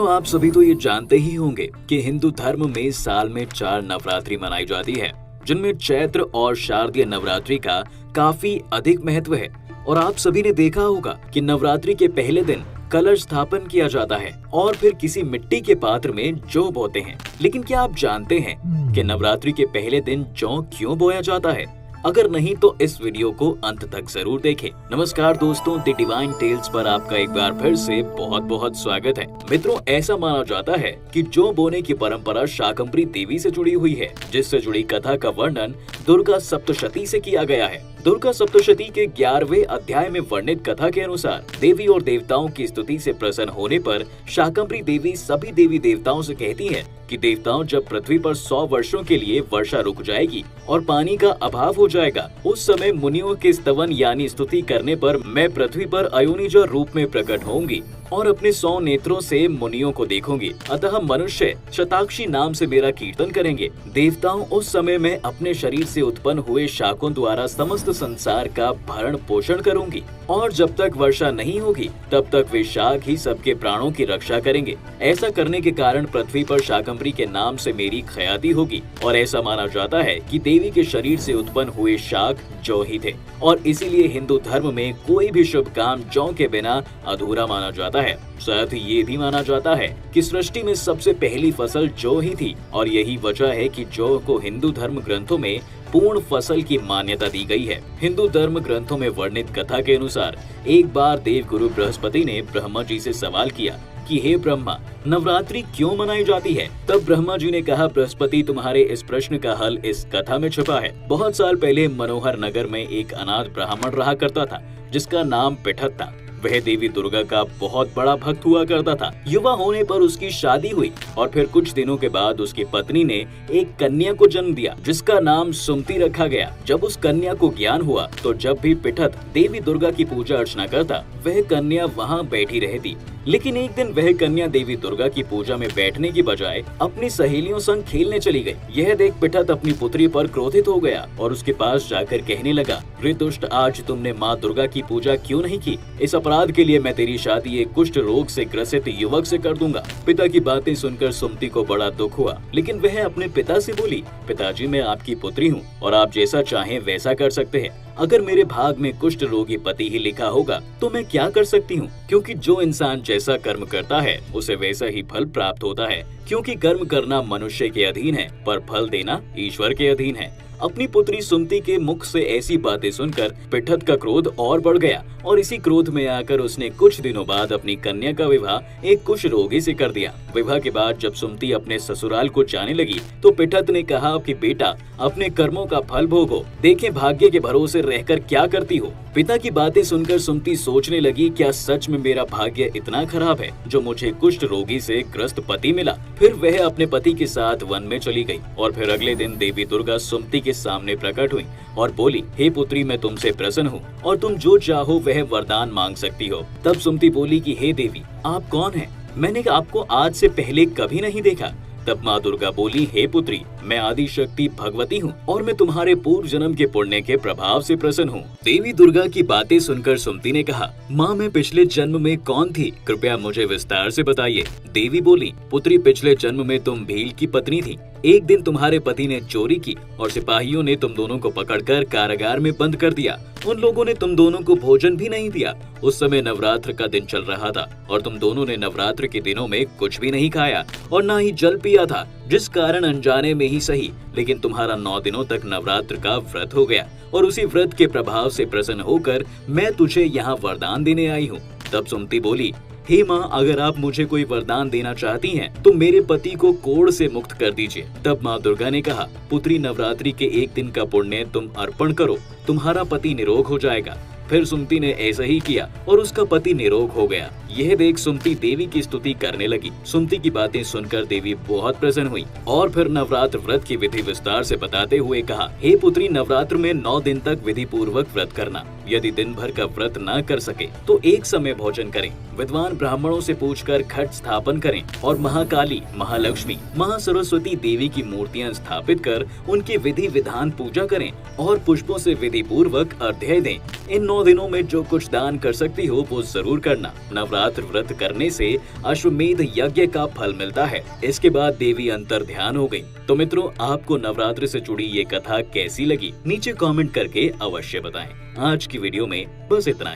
मित्रों, आप सभी तो ये जानते ही होंगे कि हिंदू धर्म में साल में 4 नवरात्रि मनाई जाती है, जिनमें चैत्र और शारदीय नवरात्रि का काफी अधिक महत्व है। और आप सभी ने देखा होगा कि नवरात्रि के पहले दिन कलश स्थापन किया जाता है और फिर किसी मिट्टी के पात्र में जौ बोते हैं। लेकिन क्या आप जानते हैं कि नवरात्रि के पहले दिन जौ क्यों बोया जाता है? अगर नहीं तो इस वीडियो को अंत तक जरूर देखें। नमस्कार दोस्तों, द डिवाइन टेल्स पर आपका एक बार फिर से बहुत बहुत स्वागत है। मित्रों, ऐसा माना जाता है कि जौ बोने की परंपरा शाकंभरी देवी से जुड़ी हुई है, जिससे जुड़ी कथा का वर्णन दुर्गा सप्तशती से किया गया है। दुर्गा सप्तशती के 11वें अध्याय में वर्णित कथा के अनुसार देवी और देवताओं की स्तुति से प्रसन्न होने पर शाकंभरी देवी सभी देवी देवताओं से कहती है कि देवताओं, जब पृथ्वी पर 100 वर्षों के लिए वर्षा रुक जाएगी और पानी का अभाव हो जाएगा, उस समय मुनियों के स्तवन यानी स्तुति करने पर मैं पृथ्वी पर अयोनिजा रूप में प्रकट होंगी और अपने 100 नेत्रों से मुनियों को देखूंगी। अतः मनुष्य शताक्षी नाम से मेरा कीर्तन करेंगे। देवताओं, उस समय मैं अपने शरीर से उत्पन्न हुए शाकों द्वारा समस्त संसार का भरण पोषण करूंगी और जब तक वर्षा नहीं होगी तब तक वे शाक ही सबके प्राणों की रक्षा करेंगे। ऐसा करने के कारण पृथ्वी पर शाकंभरी के नाम से मेरी ख्याति होगी। और ऐसा माना जाता है कि देवी के शरीर से उत्पन्न हुए शाक जौ ही थे और इसीलिए हिंदू धर्म में कोई भी शुभ काम जौ के बिना अधूरा माना जाता है। साथ ही ये भी माना जाता है कि सृष्टि में सबसे पहली फसल जौ ही थी और यही वजह है कि जौ को हिंदू धर्म ग्रंथों में पूर्ण फसल की मान्यता दी गई है। हिंदू धर्म ग्रंथों में वर्णित कथा के अनुसार एक बार देव गुरु बृहस्पति ने ब्रह्मा जी से सवाल किया कि हे ब्रह्मा, नवरात्रि क्यों मनाई जाती है? तब ब्रह्मा जी ने कहा, बृहस्पति, तुम्हारे इस प्रश्न का हल इस कथा में छुपा है। बहुत साल पहले मनोहर नगर में एक अनाथ ब्राह्मण रहा करता था, जिसका नाम पिठत था। वह देवी दुर्गा का बहुत बड़ा भक्त हुआ करता था। युवा होने पर उसकी शादी हुई और फिर कुछ दिनों के बाद उसकी पत्नी ने एक कन्या को जन्म दिया, जिसका नाम सुमति रखा गया। जब उस कन्या को ज्ञान हुआ तो जब भी पिठत देवी दुर्गा की पूजा अर्चना करता, वह कन्या वहाँ बैठी रहती। लेकिन एक दिन वह कन्या देवी दुर्गा की पूजा में बैठने की बजाय अपनी सहेलियों संग खेलने चली गई। यह देख पिठत अपनी पुत्री पर क्रोधित हो गया और उसके पास जाकर कहने लगा, रे दुष्ट, आज तुमने माँ दुर्गा की पूजा क्यों नहीं की? इस अपराध के लिए मैं तेरी शादी एक कुष्ठ रोग से ग्रसित युवक से कर दूंगा। पिता की बातें सुनकर सुमति को बड़ा दुख हुआ, लेकिन वह अपने पिता से बोली, पिताजी, मैं आपकी पुत्री हूँ और आप जैसा चाहें वैसा कर सकते हैं। अगर मेरे भाग में कुष्ठ रोगी पति ही लिखा होगा तो मैं क्या कर सकती हूँ? क्योंकि जो इंसान जैसा कर्म करता है उसे वैसा ही फल प्राप्त होता है। क्योंकि कर्म करना मनुष्य के अधीन है पर फल देना ईश्वर के अधीन है। अपनी पुत्री सुमति के मुख से ऐसी बातें सुनकर पिठत का क्रोध और बढ़ गया और इसी क्रोध में आकर उसने कुछ दिनों बाद अपनी कन्या का विवाह एक कुष्ठ रोगी से कर दिया। विवाह के बाद जब सुमति अपने ससुराल को जाने लगी तो पिठत ने कहा कि बेटा, अपने कर्मों का फल भोगो, देखें भाग्य के भरोसे रहकर क्या करती हो। पिता की बातें सुनकर सुमति सोचने लगी, क्या सच में मेरा भाग्य इतना खराब है जो मुझे कुष्ठ रोगी से ग्रस्त पति मिला? फिर वह अपने पति के साथ वन में चली गई और फिर अगले दिन देवी दुर्गा सुमति के सामने प्रकट हुई और बोली, हे पुत्री, मैं तुमसे प्रसन्न हूँ और तुम जो चाहो वह वरदान मांग सकती हो। तब सुमति बोली कि हे देवी, आप कौन हैं? मैंने आपको आज से पहले कभी नहीं देखा। तब माँ दुर्गा बोली, हे पुत्री, मैं आदि शक्ति भगवती हूँ और मैं तुम्हारे पूर्व जन्म के पुण्य के प्रभाव से प्रसन्न हूँ। देवी दुर्गा की बातें सुनकर सुमति ने कहा, माँ, मैं पिछले जन्म में कौन थी? कृपया मुझे विस्तार से बताइए। देवी बोली, पुत्री, पिछले जन्म में तुम भील की पत्नी थी। एक दिन तुम्हारे पति ने चोरी की और सिपाहियों ने तुम दोनों को पकड़कर कारागार में बंद कर दिया। उन लोगों ने तुम दोनों को भोजन भी नहीं दिया। उस समय नवरात्र का दिन चल रहा था और तुम दोनों ने नवरात्र के दिनों में कुछ भी नहीं खाया और न ही जल पिया था, जिस कारण अनजाने में ही सही, लेकिन तुम्हारा 9 दिनों तक नवरात्र का व्रत हो गया और उसी व्रत के प्रभाव से प्रसन्न होकर मैं तुझे यहाँ वरदान देने आई हूँ। तब सुमति बोली, हे माँ, अगर आप मुझे कोई वरदान देना चाहती हैं तो मेरे पति को कोढ़ से मुक्त कर दीजिए। तब माँ दुर्गा ने कहा, पुत्री, नवरात्रि के एक दिन का पुण्य तुम अर्पण करो, तुम्हारा पति निरोग हो जाएगा। फिर सुमति ने ऐसा ही किया और उसका पति निरोग हो गया। यह देख सुमति देवी की स्तुति करने लगी। सुमति की बातें सुनकर देवी बहुत प्रसन्न हुई और फिर नवरात्र व्रत की विधि विस्तार से बताते हुए कहा, हे पुत्री, नवरात्र में 9 दिन तक विधि पूर्वक व्रत करना यदि दिन भर का व्रत न कर सके तो एक समय भोजन करें। विद्वान ब्राह्मणों से पूछकर घट स्थापन करें और महाकाली, महालक्ष्मी, महासरस्वती देवी की मूर्तियां स्थापित कर उनकी विधि विधान पूजा करें और पुष्पों से विधि पूर्वक अर्घ्य दें। इन 9 दिनों में जो कुछ दान कर सकती हो वो जरूर करना। नवरात्र व्रत करने से अश्वमेध यज्ञ का फल मिलता है। इसके बाद देवी अंतर ध्यान हो गई। तो मित्रों, आपको नवरात्र से जुड़ी ये कथा कैसी लगी नीचे कमेंट करके अवश्य बताएं। आज की वीडियो में बस इतना ही।